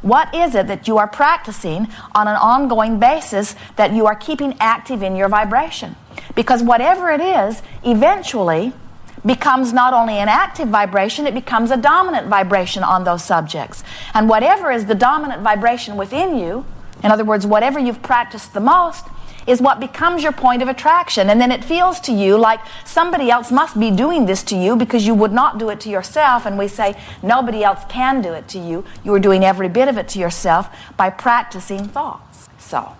What is it that you are practicing on an ongoing basis that you are keeping active in your vibration? Because whatever it is, eventually becomes not only an active vibration, it becomes a dominant vibration on those subjects. And whatever is the dominant vibration within you, in other words, whatever you've practiced the most, is what becomes your point of attraction. And then it feels to you like somebody else must be doing this to you because you would not do it to yourself. And we say nobody else can do it to you. You are doing every bit of it to yourself by practicing thoughts. So,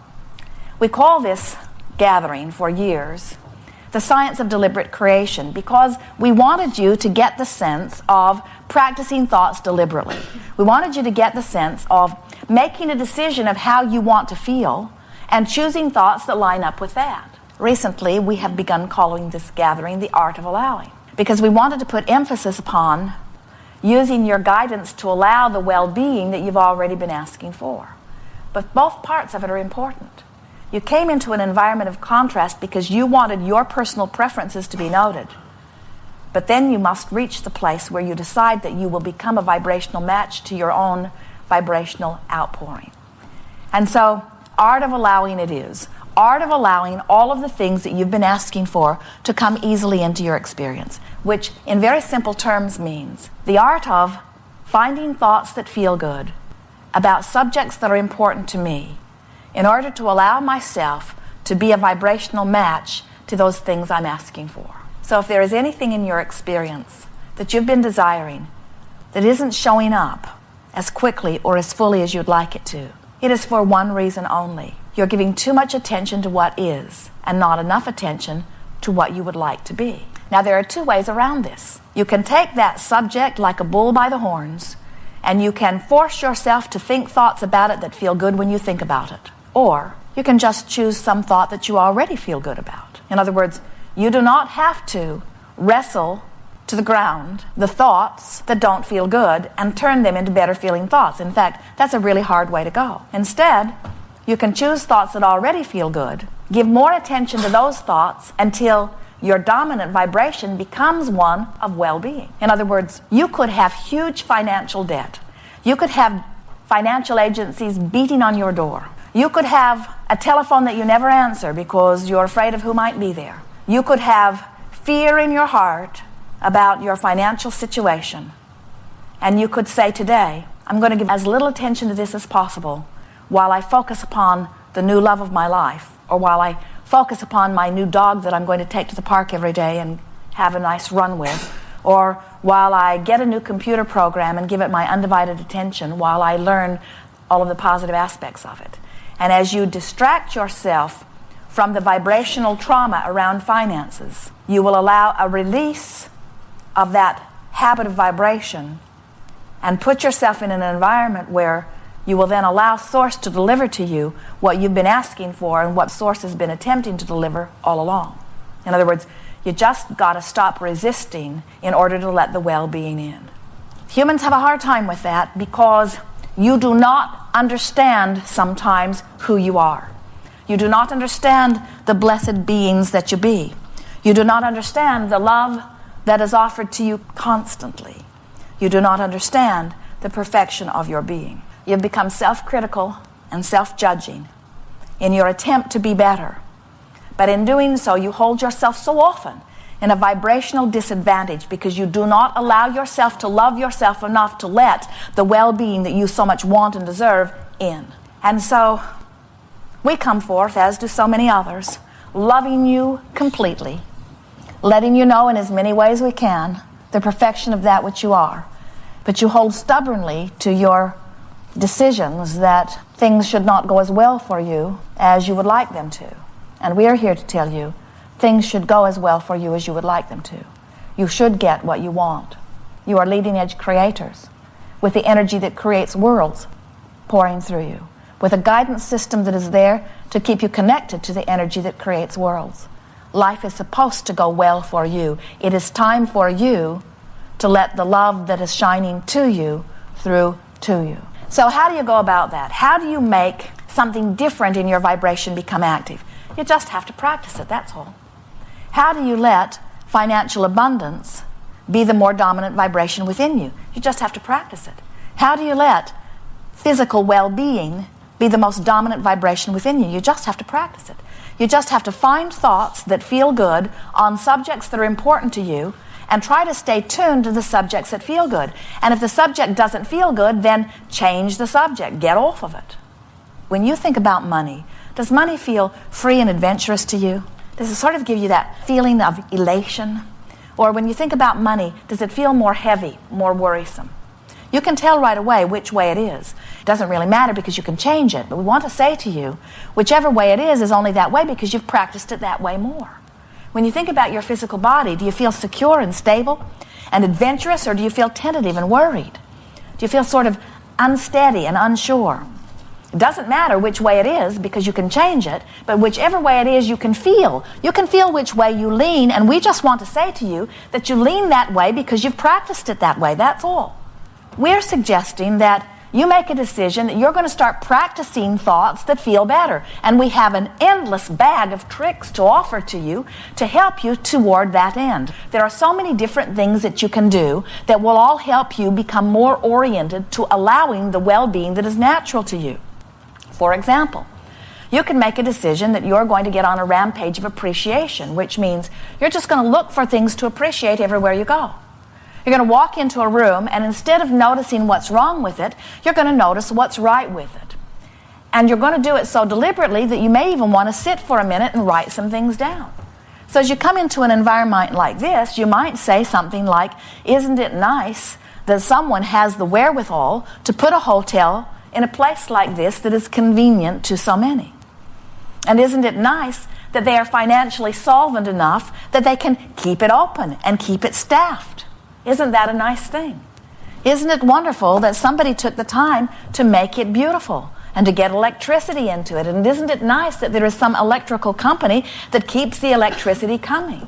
we call this gathering for years the science of deliberate creation, because we wanted you to get the sense of practicing thoughts deliberately. We wanted you to get the sense of making a decision of how you want to feel and choosing thoughts that line up with that. Recently, we have begun calling this gathering the art of allowing, because we wanted to put emphasis upon using your guidance to allow the well-being that you've already been asking for. But both parts of it are important. You came into an environment of contrast because you wanted your personal preferences to be noted. But then you must reach the place where you decide that you will become a vibrational match to your own vibrational outpouring. And so, art of allowing it is. Art of allowing all of the things that you've been asking for to come easily into your experience, which in very simple terms means the art of finding thoughts that feel good about subjects that are important to me, in order to allow myself to be a vibrational match to those things I'm asking for. So if there is anything in your experience that you've been desiring that isn't showing up as quickly or as fully as you'd like it to, it is for one reason only. You're giving too much attention to what is and not enough attention to what you would like to be. Now there are two ways around this. You can take that subject like a bull by the horns, and you can force yourself to think thoughts about it that feel good when you think about it. Or you can just choose some thought that you already feel good about. In other words, you do not have to wrestle to the ground the thoughts that don't feel good and turn them into better feeling thoughts. In fact, that's a really hard way to go. Instead, you can choose thoughts that already feel good, give more attention to those thoughts until your dominant vibration becomes one of well-being. In other words, you could have huge financial debt. You could have financial agencies beating on your door. You could have a telephone that you never answer because you're afraid of who might be there. You could have fear in your heart about your financial situation. And you could say today, I'm going to give as little attention to this as possible while I focus upon the new love of my life, or while I focus upon my new dog that I'm going to take to the park every day and have a nice run with, or while I get a new computer program and give it my undivided attention while I learn all of the positive aspects of it. And as you distract yourself from the vibrational trauma around finances, you will allow a release of that habit of vibration and put yourself in an environment where you will then allow Source to deliver to you what you've been asking for and what Source has been attempting to deliver all along. In other words, you just got to stop resisting in order to let the well-being in. Humans have a hard time with that because you do not understand sometimes who you are. You do not understand the blessed beings that you be. You do not understand the love that is offered to you constantly. You do not understand the perfection of your being. You've become self-critical and self-judging in your attempt to be better. But in doing so, you hold yourself so often in a vibrational disadvantage because you do not allow yourself to love yourself enough to let the well-being that you so much want and deserve in. And so we come forth, as do so many others, loving you completely, letting you know in as many ways we can the perfection of that which you are. But you hold stubbornly to your decisions that things should not go as well for you as you would like them to. And we are here to tell you things should go as well for you as you would like them to. You should get what you want. You are leading edge creators with the energy that creates worlds pouring through you, with a guidance system that is there to keep you connected to the energy that creates worlds. Life is supposed to go well for you. It is time for you to let the love that is shining to you through to you. So how do you go about that? How do you make something different in your vibration become active? You just have to practice it, that's all. How do you let financial abundance be the more dominant vibration within you? You just have to practice it. How do you let physical well-being be the most dominant vibration within you. You just have to practice it. You just have to find thoughts that feel good on subjects that are important to you and try to stay tuned to the subjects that feel good. And if the subject doesn't feel good, then change the subject. Get off of it. When you think about money, does money feel free and adventurous to you? Does it sort of give you that feeling of elation? Or when you think about money, does it feel more heavy, more worrisome? You can tell right away which way it is. It doesn't really matter because you can change it. But we want to say to you, whichever way it is only that way because you've practiced it that way more. When you think about your physical body, do you feel secure and stable and adventurous, or do you feel tentative and worried? Do you feel sort of unsteady and unsure? It doesn't matter which way it is because you can change it, but whichever way it is, you can feel. You can feel which way you lean, and we just want to say to you that you lean that way because you've practiced it that way. That's all. We're suggesting that you make a decision that you're going to start practicing thoughts that feel better. And we have an endless bag of tricks to offer to you to help you toward that end. There are so many different things that you can do that will all help you become more oriented to allowing the well-being that is natural to you. For example, you can make a decision that you're going to get on a rampage of appreciation, which means you're just going to look for things to appreciate everywhere you go. You're going to walk into a room, and instead of noticing what's wrong with it, you're going to notice what's right with it. And you're going to do it so deliberately that you may even want to sit for a minute and write some things down. So as you come into an environment like this, you might say something like, isn't it nice that someone has the wherewithal to put a hotel in a place like this that is convenient to so many? And isn't it nice that they are financially solvent enough that they can keep it open and keep it staffed? Isn't that a nice thing? Isn't it wonderful that somebody took the time to make it beautiful and to get electricity into it? And isn't it nice that there is some electrical company that keeps the electricity coming?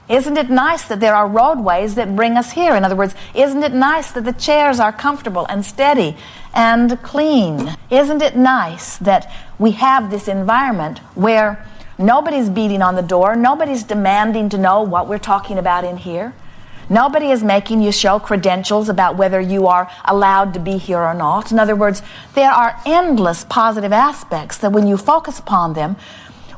Isn't it nice that there are roadways that bring us here? In other words, isn't it nice that the chairs are comfortable and steady and clean? Isn't it nice that we have this environment where nobody's beating on the door, nobody's demanding to know what we're talking about in here? Nobody is making you show credentials about whether you are allowed to be here or not. In other words, there are endless positive aspects that when you focus upon them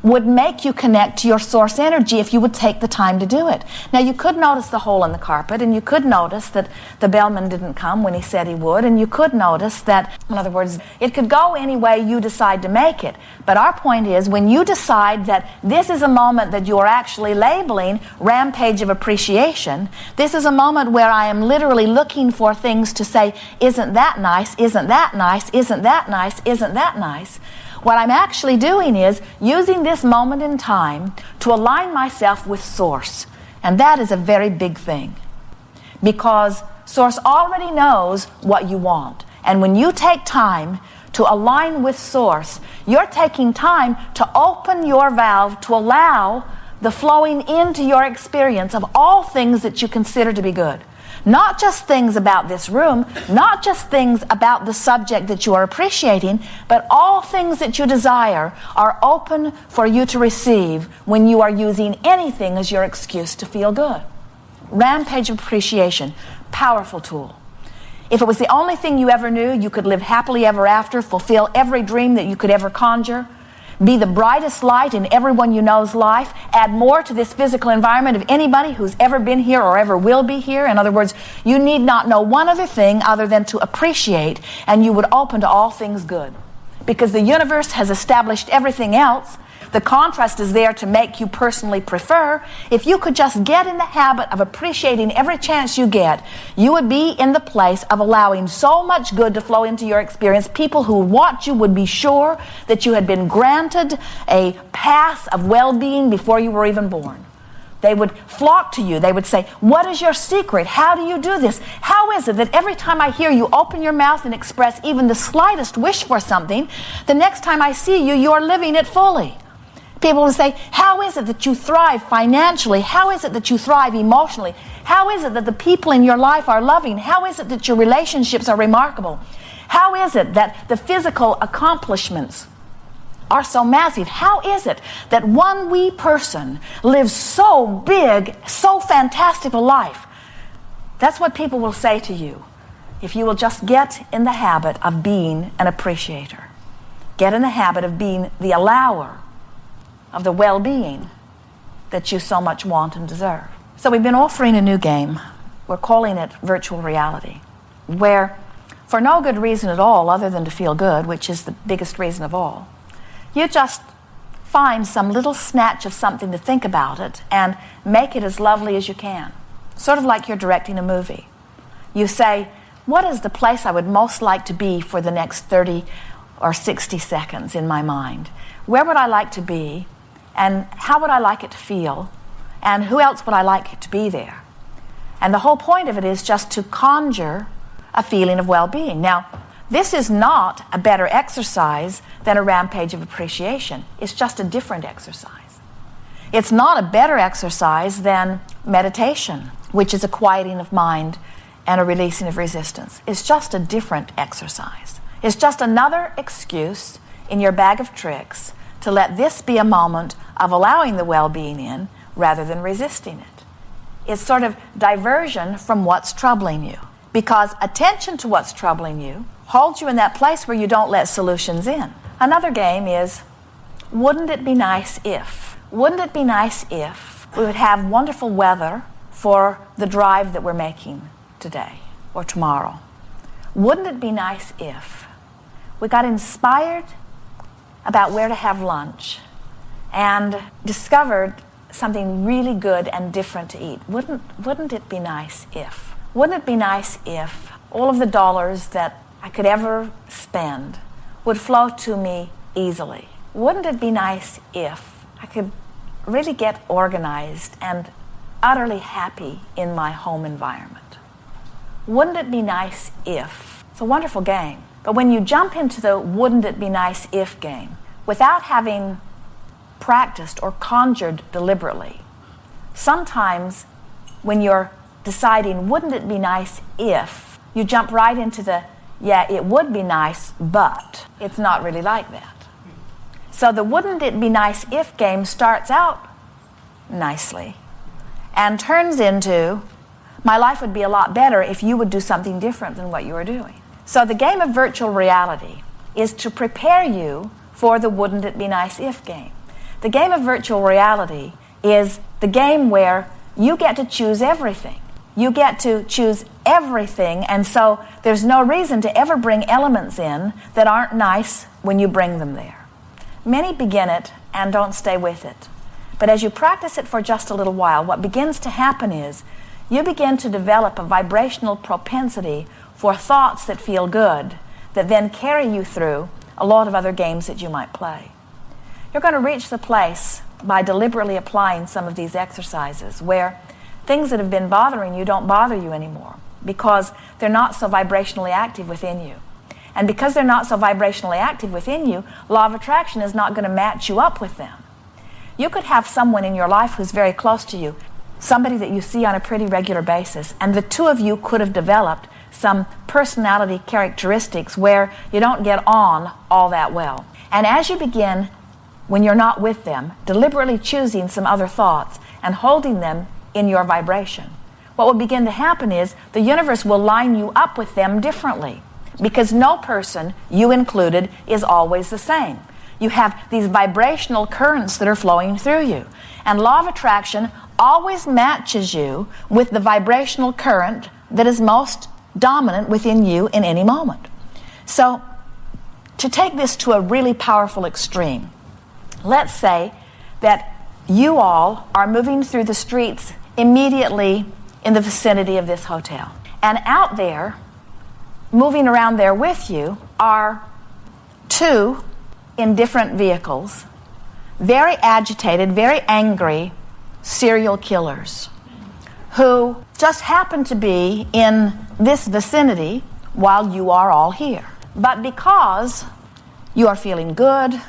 would make you connect to your source energy if you would take the time to do it. Now, you could notice the hole in the carpet, and you could notice that the bellman didn't come when he said he would, and you could notice that, in other words, it could go any way you decide to make it. But our point is, when you decide that this is a moment that you're actually labeling rampage of appreciation, this is a moment where I am literally looking for things to say, isn't that nice, isn't that nice, isn't that nice, isn't that nice? What I'm actually doing is using this moment in time to align myself with Source. And that is a very big thing. Because Source already knows what you want. And when you take time to align with Source, you're taking time to open your valve to allow the flowing into your experience of all things that you consider to be good. Not just things about this room, not just things about the subject that you are appreciating, but all things that you desire are open for you to receive when you are using anything as your excuse to feel good. Rampage of appreciation, powerful tool. If it was the only thing you ever knew, you could live happily ever after, fulfill every dream that you could ever conjure, be the brightest light in everyone you know's life, add more to this physical environment of anybody who's ever been here or ever will be here. In other words, you need not know one other thing other than to appreciate, and you would open to all things good. Because the universe has established everything else. The contrast is there to make you personally prefer. If you could just get in the habit of appreciating every chance you get, you would be in the place of allowing so much good to flow into your experience. People who watch you would be sure that you had been granted a path of well-being before you were even born. They would flock to you. They would say, what is your secret? How do you do this? How is it that every time I hear you open your mouth and express even the slightest wish for something, the next time I see you, you're living it fully? People will say, how is it that you thrive financially? How is it that you thrive emotionally? How is it that the people in your life are loving? How is it that your relationships are remarkable? How is it that the physical accomplishments are so massive? How is it that one wee person lives so big, so fantastic a life? That's what people will say to you if you will just get in the habit of being an appreciator, get in the habit of being the allower of the well-being that you so much want and deserve. So we've been offering a new game. We're calling it virtual reality, where for no good reason at all other than to feel good, which is the biggest reason of all, you just find some little snatch of something to think about it and make it as lovely as you can. Sort of like you're directing a movie. You say, what is the place I would most like to be for the next 30 or 60 seconds in my mind? Where would I like to be? And how would I like it to feel? And who else would I like it to be there? And the whole point of it is just to conjure a feeling of well-being. Now, this is not a better exercise than a rampage of appreciation. It's just a different exercise. It's not a better exercise than meditation, which is a quieting of mind and a releasing of resistance. It's just a different exercise. It's just another excuse in your bag of tricks to let this be a moment of allowing the well-being in rather than resisting it. It's sort of diversion from what's troubling you, because attention to what's troubling you holds you in that place where you don't let solutions in. Another game is, wouldn't it be nice if? Wouldn't it be nice if we would have wonderful weather for the drive that we're making today or tomorrow? Wouldn't it be nice if we got inspired about where to have lunch and discovered something really good and different to eat? Wouldn't it be nice if? Wouldn't it be nice if all of the dollars that I could ever spend would flow to me easily? Wouldn't it be nice if I could really get organized and utterly happy in my home environment? Wouldn't it be nice if? It's a wonderful game. But when you jump into the wouldn't it be nice if game, without having practiced or conjured deliberately, sometimes when you're deciding wouldn't it be nice if, you jump right into the yeah, it would be nice, but it's not really like that. So the wouldn't it be nice if game starts out nicely and turns into my life would be a lot better if you would do something different than what you are doing. So the game of virtual reality is to prepare you for the wouldn't it be nice if game. The game of virtual reality is the game where you get to choose everything. You get to choose everything, and so there's no reason to ever bring elements in that aren't nice when you bring them there. Many begin it and don't stay with it. But as you practice it for just a little while, what begins to happen is you begin to develop a vibrational propensity for thoughts that feel good, that then carry you through a lot of other games that you might play. You're going to reach the place by deliberately applying some of these exercises where things that have been bothering you don't bother you anymore because they're not so vibrationally active within you. And because they're not so vibrationally active within you, law of attraction is not going to match you up with them. You could have someone in your life who's very close to you, somebody that you see on a pretty regular basis, and the two of you could have developed some personality characteristics where you don't get on all that well. And as you begin, when you're not with them, deliberately choosing some other thoughts and holding them in your vibration, what will begin to happen is the universe will line you up with them differently, because no person, you included, is always the same. You have these vibrational currents that are flowing through you, and law of attraction always matches you with the vibrational current that is most dominant within you in any moment. So to take this to a really powerful extreme, let's say that you all are moving through the streets immediately in the vicinity of this hotel. And out there, moving around there with you, are two in different vehicles, very agitated, very angry serial killers who just happen to be in this vicinity while you are all here. But because you are feeling good,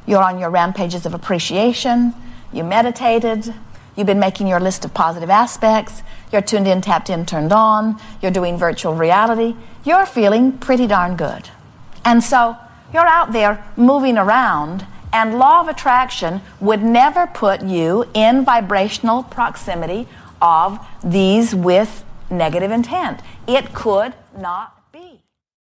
you're on your rampages of appreciation, you meditated, you've been making your list of positive aspects, you're tuned in, tapped in, turned on, you're doing virtual reality, you're feeling pretty darn good. And so you're out there moving around, and law of attraction would never put you in vibrational proximity of these with negative intent. It could not